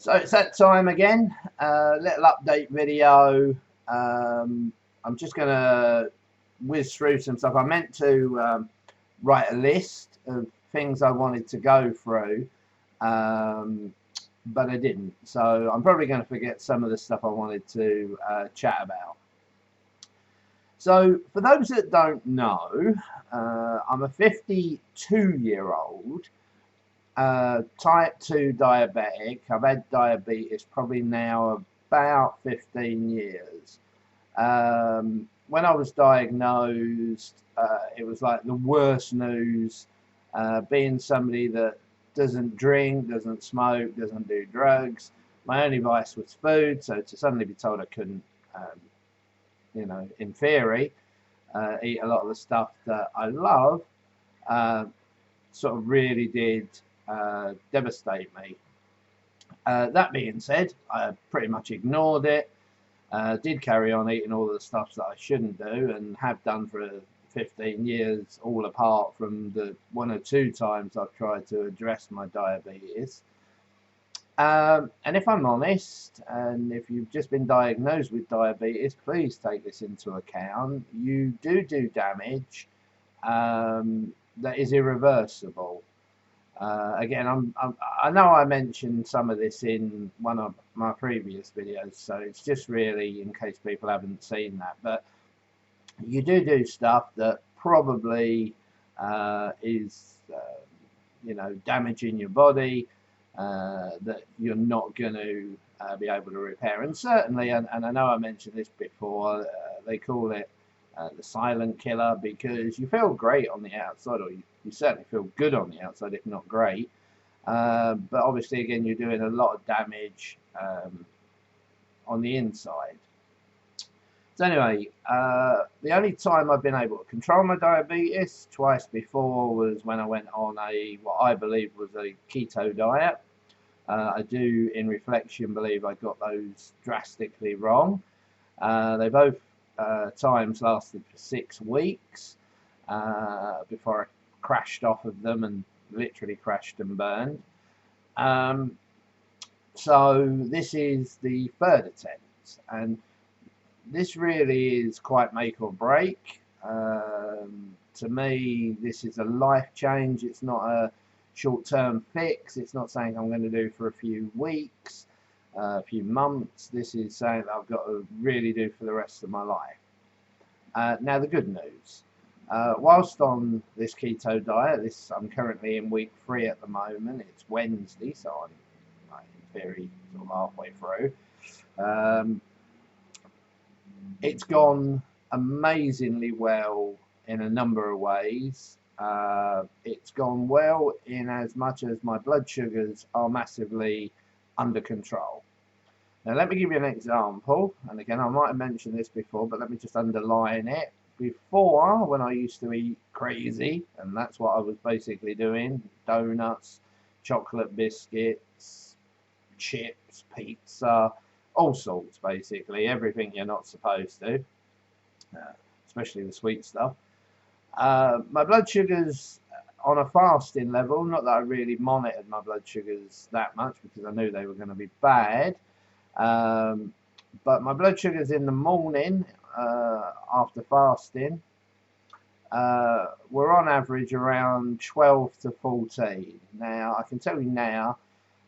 So it's that time again. Little update video. I'm just going to whiz through some stuff. I meant to write a list of things I wanted to go through, but I didn't. So I'm probably going to forget some of the stuff I wanted to chat about. So for those that don't know, I'm a 52-year-old type 2 diabetic. I've had diabetes probably now about 15 years. When I was diagnosed, it was like the worst news. Being somebody that doesn't drink, doesn't smoke, doesn't do drugs, my only vice was food. So to suddenly be told I couldn't, in theory, eat a lot of the stuff that I love, sort of really did devastate me. That being said, I pretty much ignored it. Did carry on eating all the stuff that I shouldn't do, and have done for 15 years, all apart from the 1 or 2 times I've tried to address my diabetes. And if I'm honest, and if you've just been diagnosed with diabetes, please take this into account. You do damage that is irreversible. Again, I know I mentioned some of this in one of my previous videos, so it's just really in case people haven't seen that. But you do stuff that probably is, damaging your body, that you're not going to be able to repair. And certainly, and I know I mentioned this before, they call it the silent killer, because you feel great on the outside, or you certainly feel good on the outside, if not great. But obviously, again, you're doing a lot of damage on the inside. So anyway, the only time I've been able to control my diabetes twice before was when I went on what I believe was a keto diet. I do, in reflection, believe I got those drastically wrong. They both times lasted for 6 weeks before I crashed off of them, and literally crashed and burned. So this is the 3rd attempt, and this really is quite make or break. To me, this is a life change. It's not a short-term fix. It's not something I'm going to do for a few weeks, a few months. This is something that I've got to really do for the rest of my life. Now the good news. Whilst on this keto diet, I'm currently in week 3 at the moment. It's Wednesday, so I'm in theory sort of halfway through. It's gone amazingly well in a number of ways. It's gone well in as much as my blood sugars are massively under control. Now let me give you an example, and again I might have mentioned this before, but let me just underline it. Before, when I used to eat crazy, and that's what I was basically doing, donuts, chocolate biscuits, chips, pizza, all sorts, basically, everything you're not supposed to, especially the sweet stuff. My blood sugars on a fasting level, not that I really monitored my blood sugars that much because I knew they were going to be bad, but my blood sugars in the morning after fasting were on average around 12 to 14. Now I can tell you now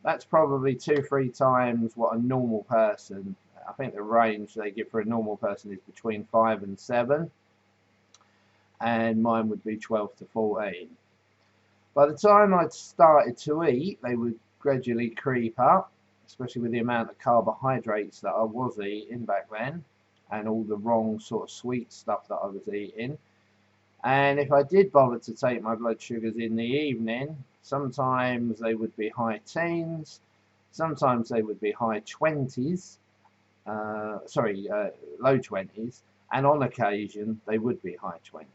that's probably 2-3 times what a normal person, I think the range they give for a normal person is between 5 and 7, and mine would be 12 to 14. By the time I'd started to eat, they would gradually creep up, especially with the amount of carbohydrates that I was eating back then, and all the wrong sort of sweet stuff that I was eating. And if I did bother to take my blood sugars in the evening, sometimes they would be high teens, sometimes they would be high 20s, low 20s, and on occasion they would be high 20s.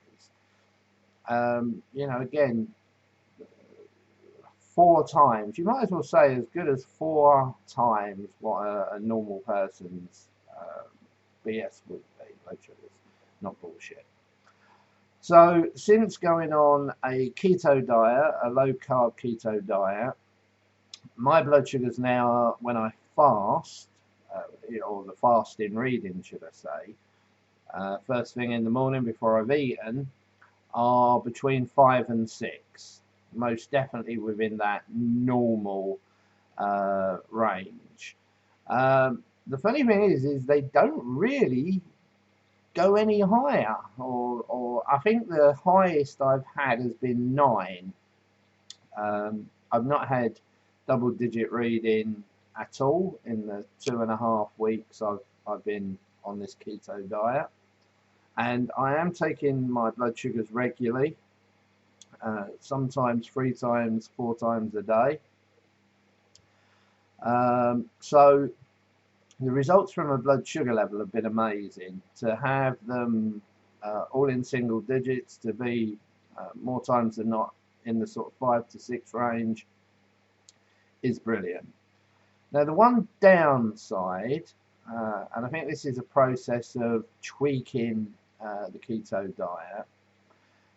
Again, 4 times, you might as well say as good as 4 times what a normal person's BS would be, blood sugars, not bullshit. So since going on a keto diet, a low carb keto diet, my blood sugars now, when I fast, or the fasting reading, should I say, first thing in the morning before I've eaten, are between 5 and 6. Most definitely within that normal range. The funny thing is they don't really go any higher, or I think the highest I've had has been 9. I've not had double-digit reading at all in the 2.5 weeks I've been on this keto diet, and I am taking my blood sugars regularly, sometimes 3 times, 4 times a day. So the results from a blood sugar level have been amazing. To have them all in single digits, to be more times than not in the sort of 5 to 6 range, is brilliant. Now the one downside, and I think this is a process of tweaking the keto diet,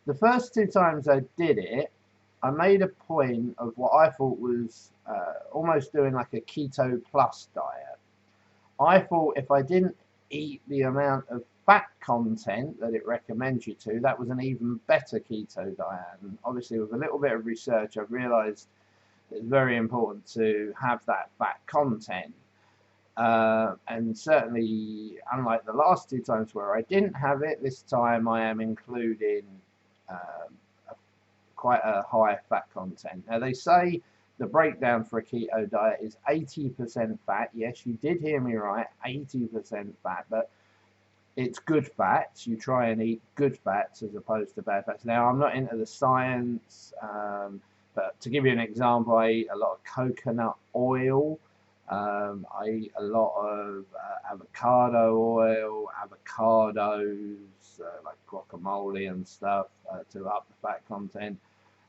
the first 2 times I did it, I made a point of what I thought was almost doing like a keto plus diet. I thought if I didn't eat the amount of fat content that it recommends you to, that was an even better keto diet. And obviously with a little bit of research, I've realized it's very important to have that fat content. And certainly, unlike the last 2 times where I didn't have it, this time I am including quite a high fat content. Now they say the breakdown for a keto diet is 80% fat. Yes, you did hear me right, 80% fat, but it's good fats. You try and eat good fats as opposed to bad fats. Now, I'm not into the science, but to give you an example, I eat a lot of coconut oil. I eat a lot of avocado oil, avocados, like guacamole and stuff to up the fat content.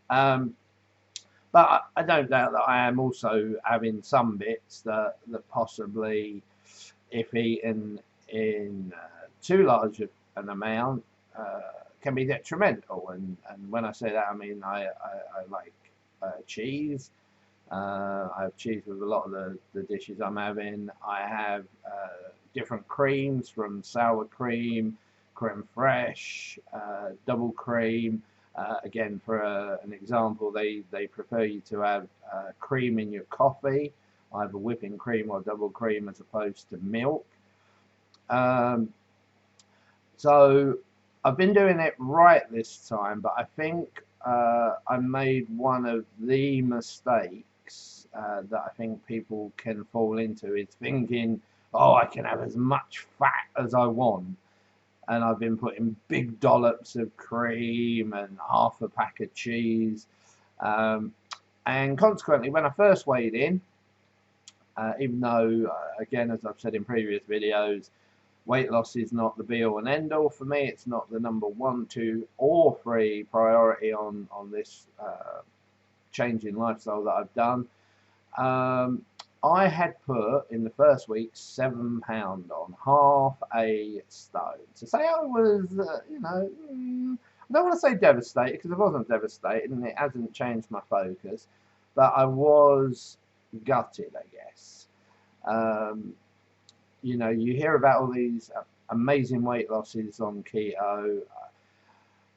But I don't doubt that I am also having some bits that possibly, if eaten in too large an amount, can be detrimental. And when I say that, I mean I like cheese. I have cheese with a lot of the dishes I'm having. I have different creams, from sour cream, creme fraiche, double cream. Again, for an example, they prefer you to have cream in your coffee, either whipping cream or double cream as opposed to milk. So I've been doing it right this time, but I think I made one of the mistakes that I think people can fall into, is thinking, oh, I can have as much fat as I want. And I've been putting big dollops of cream and half a pack of cheese. And consequently, when I first weighed in, even though, again, as I've said in previous videos, weight loss is not the be-all and end-all for me. It's not the number 1, 2, or 3 priority on this change in lifestyle that I've done. I had put in the first week 7 pound on, half a stone. To say I was, I don't want to say devastated, because I wasn't devastated and it hasn't changed my focus, but I was gutted, I guess. You hear about all these amazing weight losses on keto.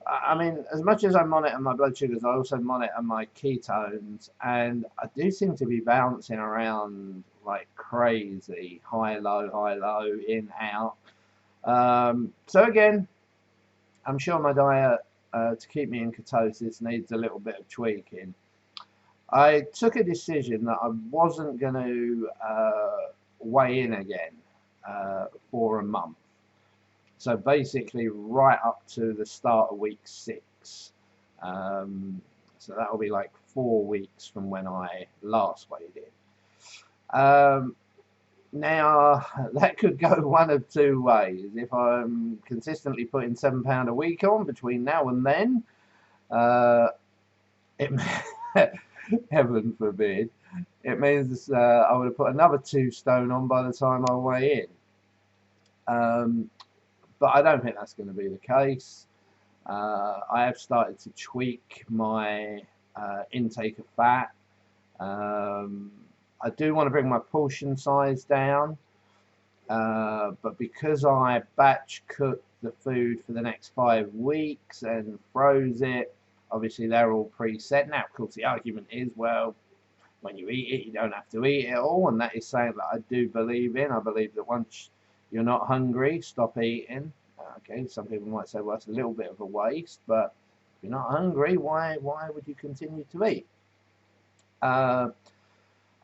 I mean, as much as I monitor my blood sugars, I also monitor my ketones, and I do seem to be bouncing around like crazy, high, low, in, out. So again, I'm sure my diet to keep me in ketosis needs a little bit of tweaking. I took a decision that I wasn't going to weigh in again for a month. So basically right up to the start of week 6. So that will be like 4 weeks from when I last weighed in. Now, that could go one of 2 ways. If I'm consistently putting 7 pound a week on between now and then, heaven forbid, it means I would have put another 2 stone on by the time I weigh in. But I don't think that's going to be the case. I have started to tweak my intake of fat. I do want to bring my portion size down, but because I batch cooked the food for the next 5 weeks and froze it, obviously they're all preset. Now, of course, the argument is, well, when you eat it, you don't have to eat it all, and that is something that I do believe in. I believe that once you're not hungry, stop eating. Okay, some people might say, well, it's a little bit of a waste, but if you're not hungry, why would you continue to eat?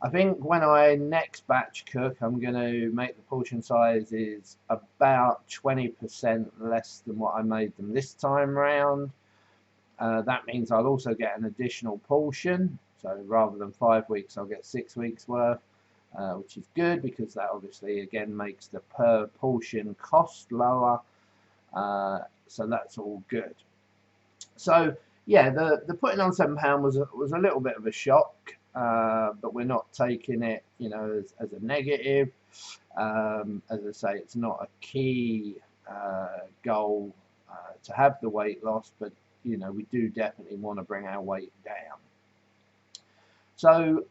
I think when I next batch cook, I'm going to make the portion sizes about 20% less than what I made them this time round. That means I'll also get an additional portion. So rather than 5 weeks, I'll get 6 weeks worth, which is good because that obviously again makes the per portion cost lower. So that's all good. So yeah, the putting on £7 was a little bit of a shock, but we're not taking it, you know, as a negative. As I say, it's not a key goal to have the weight loss, but you know, we do definitely want to bring our weight down. So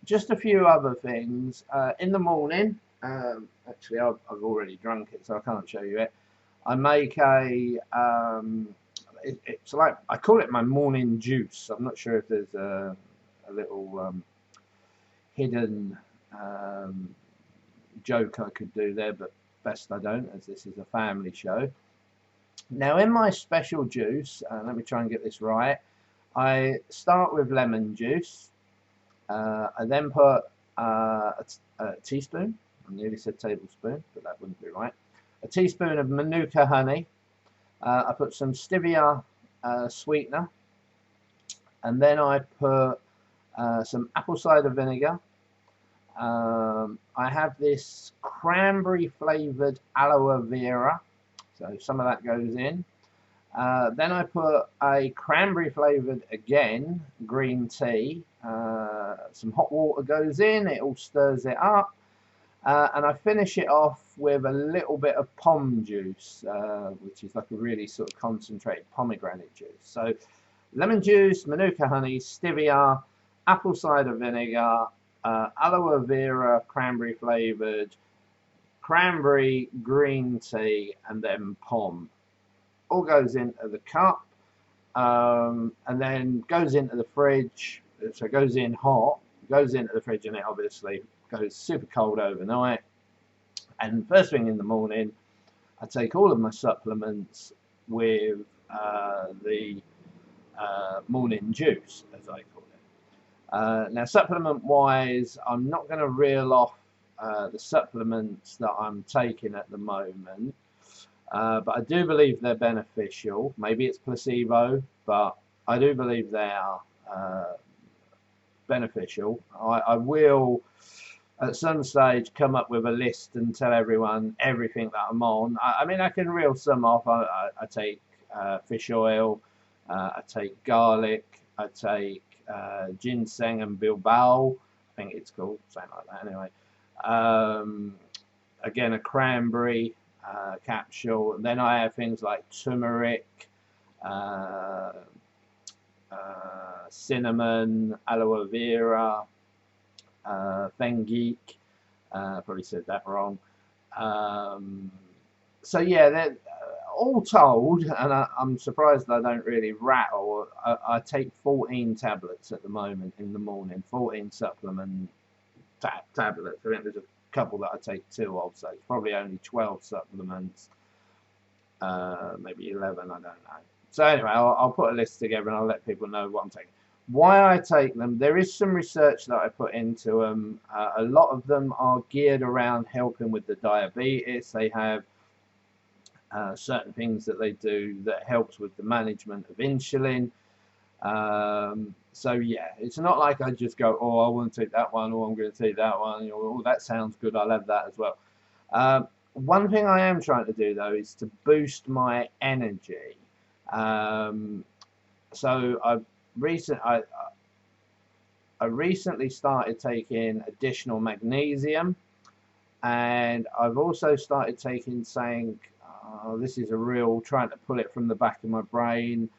just a few other things. In the morning, actually I've already drunk it, so I can't show you it. I make a it's like, I call it my morning juice. I'm not sure if there's a little hidden joke I could do there, but best I don't, as this is a family show. Now in my special juice, let me try and get this right, I start with lemon juice. I then put a teaspoon, I nearly said tablespoon, but that wouldn't be right, a teaspoon of Manuka honey. I put some stevia sweetener, and then I put some apple cider vinegar. I have this cranberry flavored aloe vera, so some of that goes in. Then I put a cranberry flavored, again, green tea. Some hot water goes in, it all stirs it up. And I finish it off with a little bit of pom juice, which is like a really sort of concentrated pomegranate juice. So lemon juice, Manuka honey, stevia, apple cider vinegar, aloe vera, cranberry flavored, cranberry green tea, and then pom. All goes into the cup, and then goes into the fridge. So it goes in hot, goes into the fridge, and it obviously goes super cold overnight. And first thing in the morning, I take all of my supplements with the morning juice, as I call it. Now, supplement wise, I'm not going to reel off the supplements that I'm taking at the moment, but I do believe they're beneficial. Maybe it's placebo, but I do believe they are beneficial. I will at some stage come up with a list and tell everyone everything that I'm on. I mean, I can reel some off. I take fish oil, I take garlic, I take ginseng and bilbao, I think it's called, something like that anyway. Again, a cranberry capsule. And then I have things like turmeric, cinnamon, aloe vera, fenugreek, probably said that wrong. So yeah, all told, and I'm surprised I don't really rattle, I take 14 tablets at the moment in the morning, 14 supplement tablets. I think there's a couple that I take 2 of, so it's probably only 12 supplements, maybe 11, I don't know. So anyway, I'll put a list together and I'll let people know what I'm taking. Why I take them, there is some research that I put into them. A lot of them are geared around helping with the diabetes. They have certain things that they do that helps with the management of insulin. So yeah, it's not like I just go, oh, I want to take that one, or I'm going to take that one, you know, oh, that sounds good, I'll have that as well. One thing I am trying to do though is to boost my energy. So I recently started taking additional magnesium, and I've also started taking something, this is a real, trying to pull it from the back of my brain,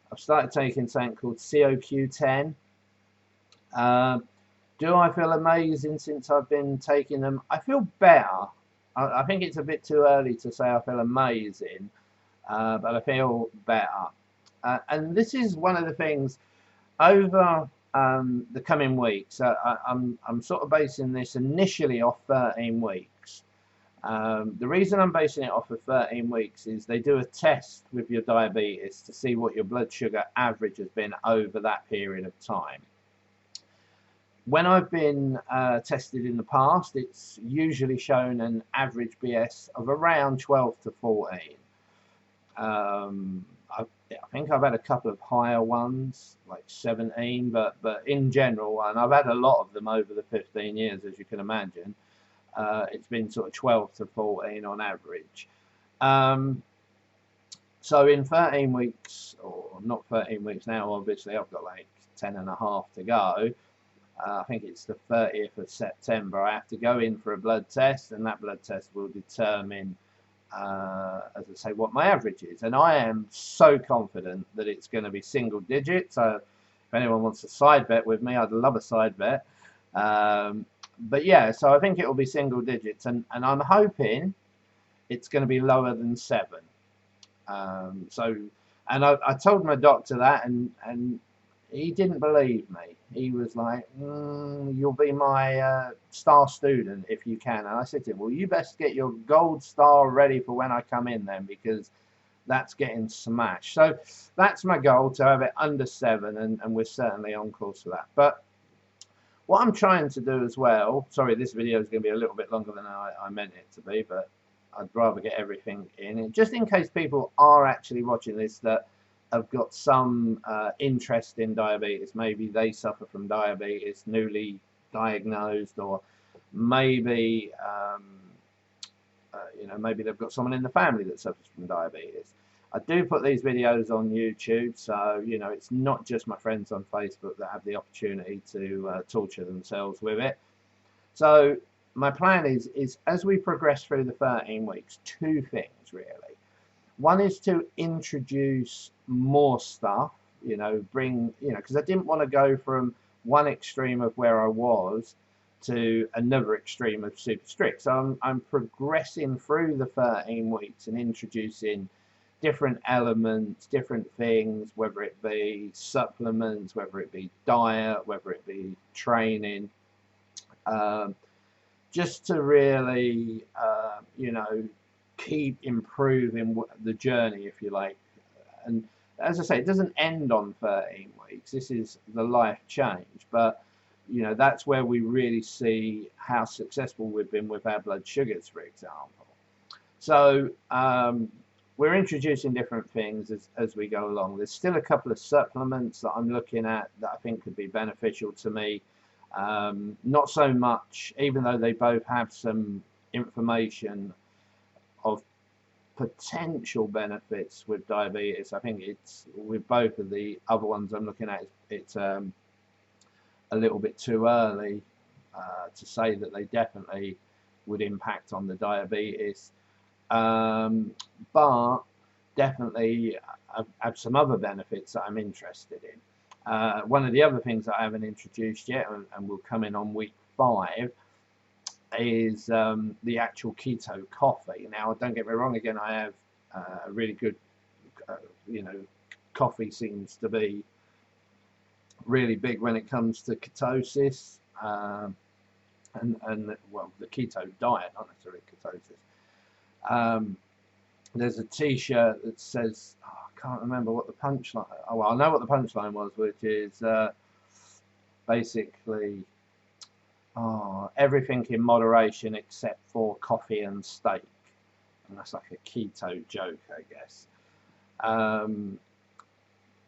I've started taking something called COQ10. Do I feel amazing since I've been taking them? I feel better. I think it's a bit too early to say I feel amazing, but I feel better. And this is one of the things over the coming weeks. I'm sort of basing this initially off 13 weeks. The reason I'm basing it off of 13 weeks is they do a test with your diabetes to see what your blood sugar average has been over that period of time. When I've been tested in the past, it's usually shown an average BS of around 12 to 14. I think I've had a couple of higher ones, like 17, but in general, and I've had a lot of them over the 15 years, as you can imagine, it's been sort of 12 to 14 on average. So in 13 weeks, or not 13 weeks now, obviously, I've got like 10 and a half to go. I think it's the 30th of September. I have to go in for a blood test, and that blood test will determine, as I say, what my average is. And I am so confident that it's going to be single digit. So if anyone wants a side bet with me, I'd love a side bet. But yeah, so I think it will be single digits, and I'm hoping it's going to be lower than 7. And I told my doctor that, and he didn't believe me. He was like, you'll be my star student if you can. And I said to him, well, you best get your gold star ready for when I come in then, because that's getting smashed. So that's my goal, to have it under 7, and we're certainly on course for that. But what I'm trying to do as well, sorry, this video is going to be a little bit longer than I meant it to be, but I'd rather get everything in. And just in case people are actually watching this that have got some interest in diabetes, maybe they suffer from diabetes, newly diagnosed, or maybe maybe they've got someone in the family that suffers from diabetes. I do put these videos on YouTube, so it's not just my friends on Facebook that have the opportunity to torture themselves with it. So my plan is as we progress through the 13 weeks, 2 things really. One is to introduce more stuff, bring, because I didn't want to go from one extreme of where I was to another extreme of super strict. So I'm progressing through the 13 weeks and introducing different elements, different things, whether it be supplements, whether it be diet, whether it be training, just to really, keep improving the journey, if you like. And as I say, it doesn't end on 13 weeks. This is the life change, but that's where we really see how successful we've been with our blood sugars, for example. So we're introducing different things as we go along. There's still a couple of supplements that I'm looking at that I think could be beneficial to me. Not so much, even though they both have some information of potential benefits with diabetes. I think it's, with both of the other ones I'm looking at, it's a little bit too early to say that they definitely would impact on the diabetes, but definitely have some other benefits that I'm interested in. One of the other things that I haven't introduced yet, and will come in on week 5, is the actual keto coffee. Now, don't get me wrong, again, I have a really good, coffee seems to be really big when it comes to ketosis, and well, the keto diet, not necessarily ketosis. There's a t-shirt that says, I can't remember what the punchline, well, I know what the punchline was, which is basically, everything in moderation except for coffee and steak. And that's like a keto joke, I guess.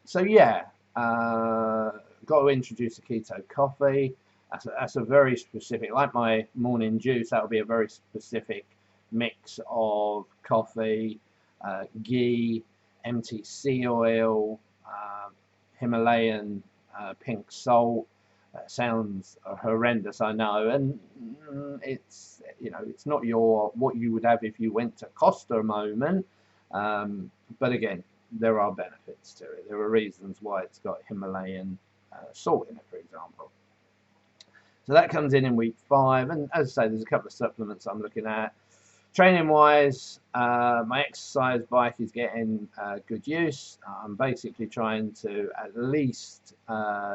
So yeah, got to introduce a keto coffee. That's a very specific, like my morning juice, that'll be a very specific mix of coffee, ghee, MTC oil, Himalayan pink salt. Sounds horrendous, I know, and it's it's not what you would have if you went to Costa moment, but again, there are benefits to it. There are reasons why it's got Himalayan salt in it, for example. So that comes in week 5, and as I say, there's a couple of supplements I'm looking at. Training wise, my exercise bike is getting good use. I'm basically trying to at least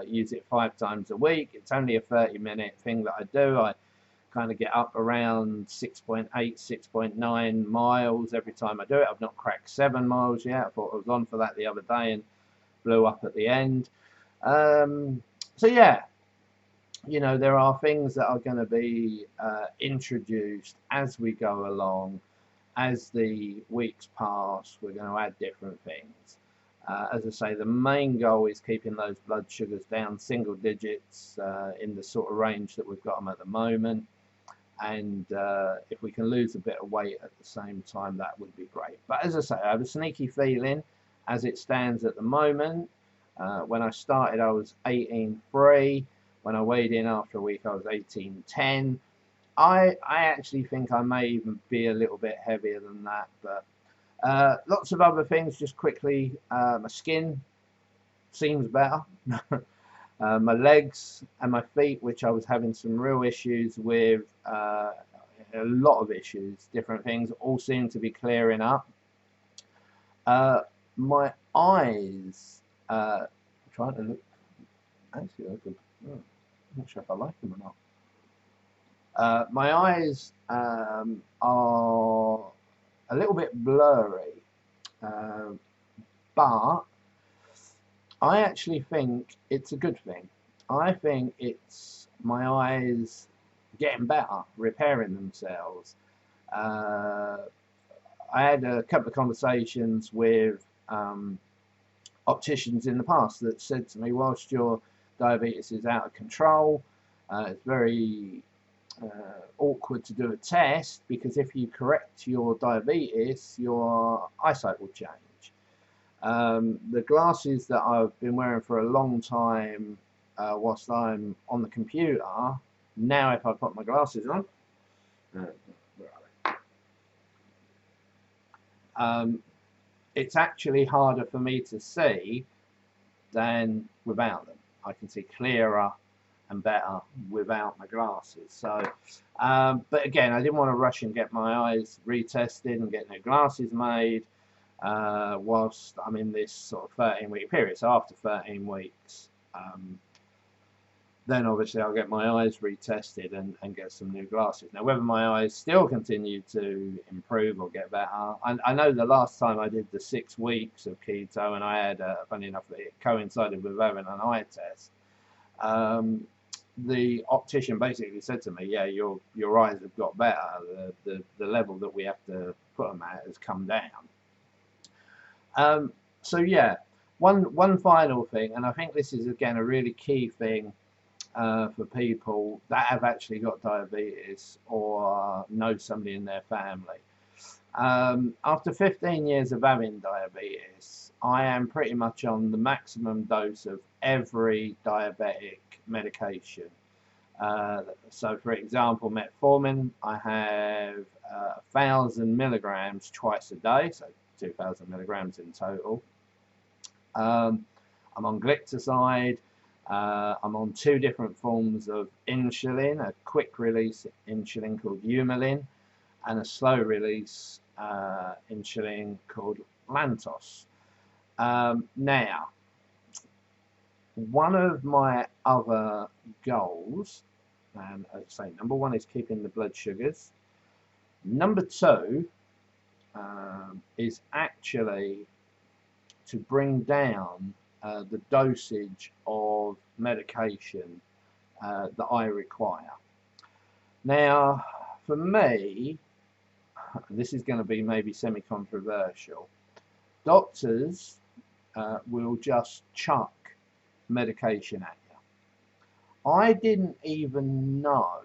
use it 5 times a week. It's only a 30-minute thing that I do. I kind of get up around 6.8, 6.9 miles every time I do it. I've not cracked 7 miles yet. I thought I was on for that the other day and blew up at the end. So yeah, you know, there are things that are going to be introduced as we go along. As the weeks pass, we're going to add different things. As I say, the main goal is keeping those blood sugars down single digits in the sort of range that we've got them at the moment. And if we can lose a bit of weight at the same time, that would be great. But as I say, I have a sneaky feeling as it stands at the moment. When I started, I was 18.3. When I weighed in after a week, I was 18.10. I actually think I may even be a little bit heavier than that. But lots of other things, just quickly. My skin seems better. My legs and my feet, which I was having some real issues with, a lot of issues, different things, all seem to be clearing up. My eyes, I'm trying to look, actually, I'm not sure if I like them or not. My eyes are a little bit blurry, but I actually think it's a good thing. I think it's my eyes getting better, repairing themselves. I had a couple of conversations with opticians in the past that said to me, whilst your diabetes is out of control, it's very awkward to do a test, because if you correct your diabetes, your eyesight will change. The glasses that I've been wearing for a long time whilst I'm on the computer, now if I put my glasses on, it's actually harder for me to see than without them. I can see clearer and better without my glasses. So, but again, I didn't want to rush and get my eyes retested and get new glasses made whilst I'm in this sort of 13-week period. So after 13 weeks, then obviously I'll get my eyes retested and get some new glasses. Now, whether my eyes still continue to improve or get better, I know the last time I did the 6 weeks of keto, and I had, funny enough, it coincided with having an eye test. The optician basically said to me, yeah, your eyes have got better. The level that we have to put them at has come down. So yeah, one final thing, and I think this is again a really key thing for people that have actually got diabetes or know somebody in their family. After 15 years of having diabetes, I am pretty much on the maximum dose of every diabetic medication. So for example, metformin, I have 1,000 milligrams twice a day, so 2,000 milligrams in total. I'm on glycoside. I'm on 2 different forms of insulin, a quick release insulin called Humulin and a slow release insulin called Lantos. Now, one of my other goals, and as I say, number 1 is keeping the blood sugars. Number 2 is actually to bring down the dosage of medication that I require. Now, for me, this is going to be maybe semi-controversial. Doctors will just chuck medication at you. I didn't even know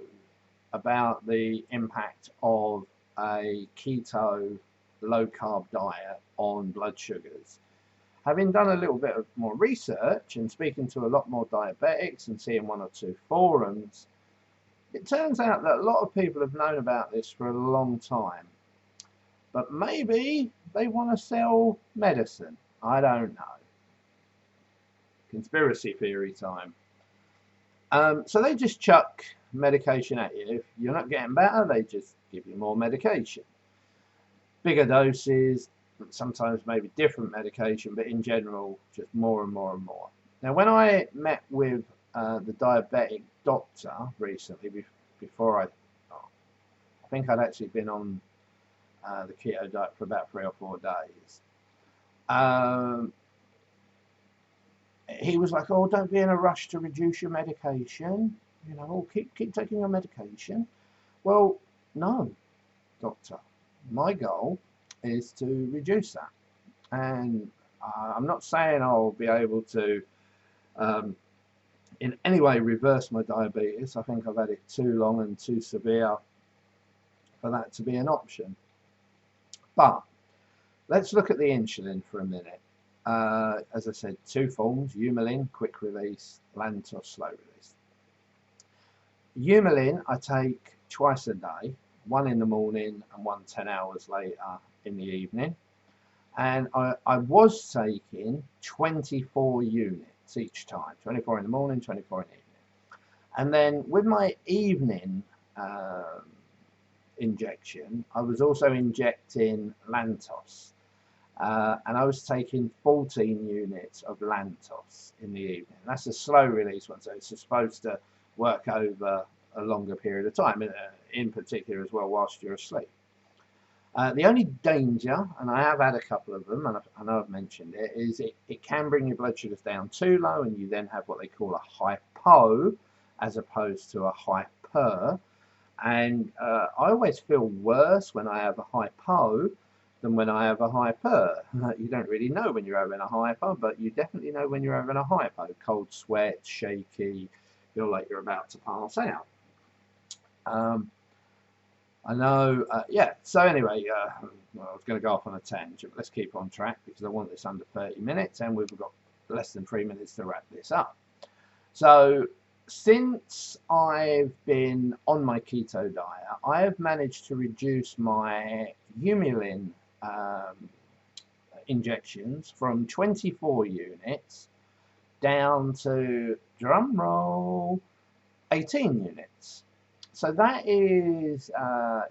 about the impact of a keto low-carb diet on blood sugars. Having done a little bit of more research and speaking to a lot more diabetics and seeing 1 or 2 forums, it turns out that a lot of people have known about this for a long time. But maybe they want to sell medicine. I don't know. Conspiracy theory time. So they just chuck medication at you. If you're not getting better, they just give you more medication. Bigger doses, sometimes maybe different medication, but in general, just more and more and more. Now, when I met with the diabetic doctor recently, before I think I'd actually been on the keto diet for about 3 or 4 days. He was like, "Oh, don't be in a rush to reduce your medication. You know, oh, keep taking your medication." Well, no, doctor. My goal is to reduce that, and I'm not saying I'll be able to, in any way, reverse my diabetes. I think I've had it too long and too severe for that to be an option. But let's look at the insulin for a minute. As I said, 2 forms: Humulin, quick release; Lantus, slow release. Humulin I take twice a day, one in the morning and one 10 hours later in the evening. And I was taking 24 units each time, 24 in the morning, 24 in the evening. And then with my evening injection, I was also injecting Lantus. And I was taking 14 units of Lantus in the evening. That's a slow release one, so it's supposed to work over a longer period of time, in particular as well whilst you're asleep. The only danger, and I have had a couple of them, and I know I've mentioned it, is it can bring your blood sugars down too low, and you then have what they call a hypo as opposed to a hyper. And I always feel worse when I have a hypo than when I have a hyper. You don't really know when you're having a hyper, but you definitely know when you're having a hypo. Cold sweat, shaky, feel like you're about to pass out. I know, yeah, so anyway, well, I was going to go off on a tangent. Let's keep on track because I want this under 30 minutes and we've got less than 3 minutes to wrap this up. So since I've been on my keto diet, I have managed to reduce my Humulin injections from 24 units down to, drum roll, 18 units. So that is,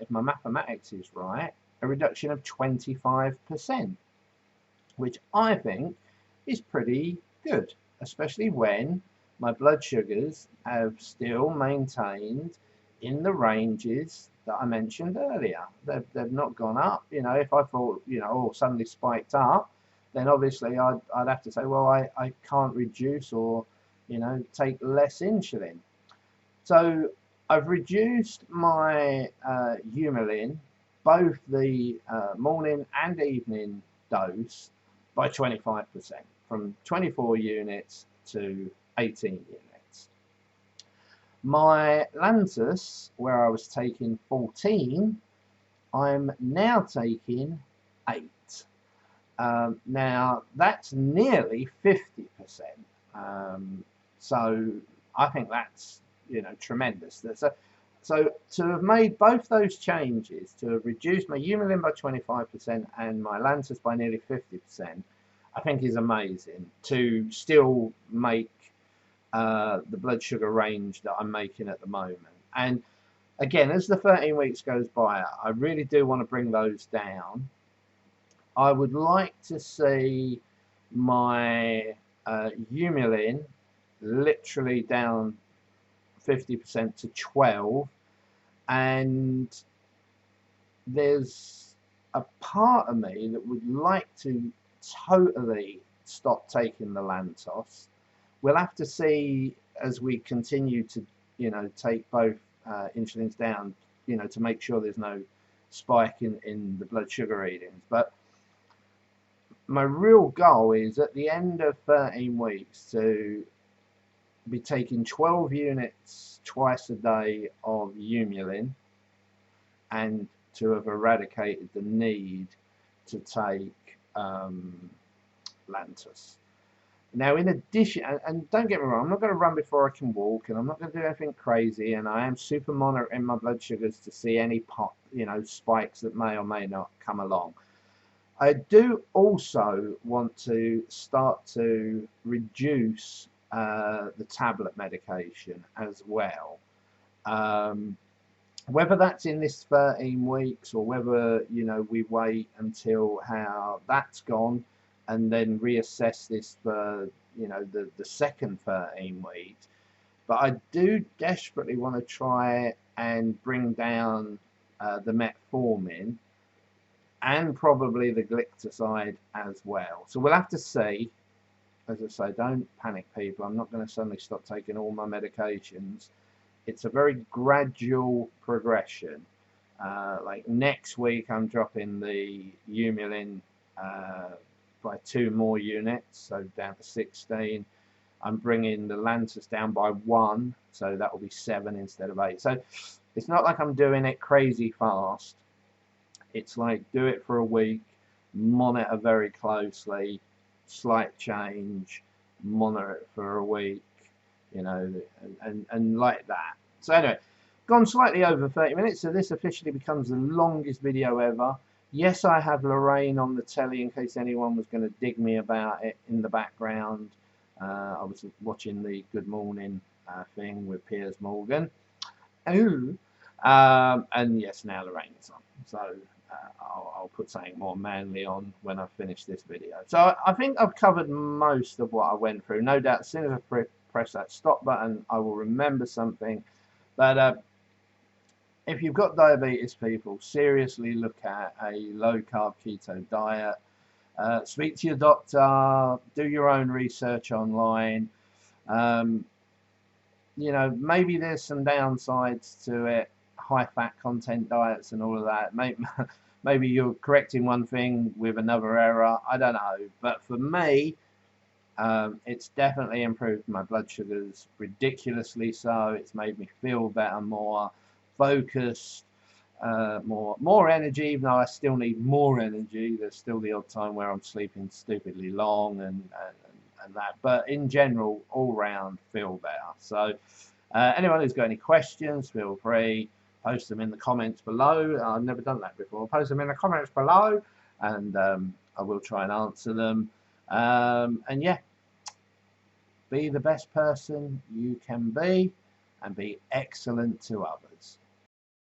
if my mathematics is right, a reduction of 25%, which I think is pretty good, especially when my blood sugars have still maintained in the ranges that I mentioned earlier. They've not gone up. You know, if I thought, you know, oh, suddenly spiked up, then obviously I'd have to say, well, I can't reduce or, you know, take less insulin. So I've reduced my Humulin, both the morning and evening dose, by 25%, from 24 units to 18 units. My Lantus, where I was taking 14, I'm now taking 8. Now that's nearly 50%. So I think that's, you know, tremendous. So to have made both those changes, to have reduced my Humulin by 25% and my Lantus by nearly 50%, I think is amazing. To still make the blood sugar range that I'm making at the moment. And again, as the 13 weeks goes by, I really do want to bring those down. I would like to see my Humulin literally down 50% to 12, and there's a part of me that would like to totally stop taking the Lantus. We'll have to see as we continue to, you know, take both insulins down, you know, to make sure there's no spike in the blood sugar readings. But my real goal is at the end of 13 weeks to be taking 12 units twice a day of Humulin and to have eradicated the need to take Lantus. Now, in addition, and don't get me wrong, I'm not going to run before I can walk, and I'm not going to do anything crazy, and I am super monitoring my blood sugars to see any pop, you know, spikes that may or may not come along. I do also want to start to reduce the tablet medication as well. Whether that's in this 13 weeks or whether, you know, we wait until how that's gone and then reassess this for, you know, the second 13 weeks. But I do desperately want to try and bring down the metformin and probably the glycoside as well. So we'll have to see. As I say, don't panic, people. I'm not going to suddenly stop taking all my medications. It's a very gradual progression. Like next week, I'm dropping the Humulin by 2 more units, so down to 16. I'm bringing the Lantus down by 1, so that will be 7 instead of 8. So it's not like I'm doing it crazy fast. It's like do it for a week, monitor very closely, slight change, monitor it for a week, you know, and like that. So anyway, gone slightly over 30 minutes, so this officially becomes the longest video ever. Yes, I have Lorraine on the telly in case anyone was going to dig me about it in the background. I was watching the Good Morning thing with Piers Morgan. Ooh. And yes, now Lorraine's on. So I'll put something more manly on when I finish this video. So I think I've covered most of what I went through. No doubt, as soon as I press that stop button, I will remember something. But if you've got diabetes, people, seriously look at a low-carb keto diet. Speak to your doctor. Do your own research online. You know, maybe there's some downsides to it, high fat content diets and all of that. Maybe you're correcting one thing with another error. I don't know. But for me, it's definitely improved my blood sugars ridiculously so. It's made me feel better, more focused, more energy, even though I still need more energy. There's still the odd time where I'm sleeping stupidly long and that, but in general, all round feel better. So anyone who's got any questions, feel free, post them in the comments below. I've never done that before. Post them in the comments below and I will try and answer them. And yeah, be the best person you can be and be excellent to others.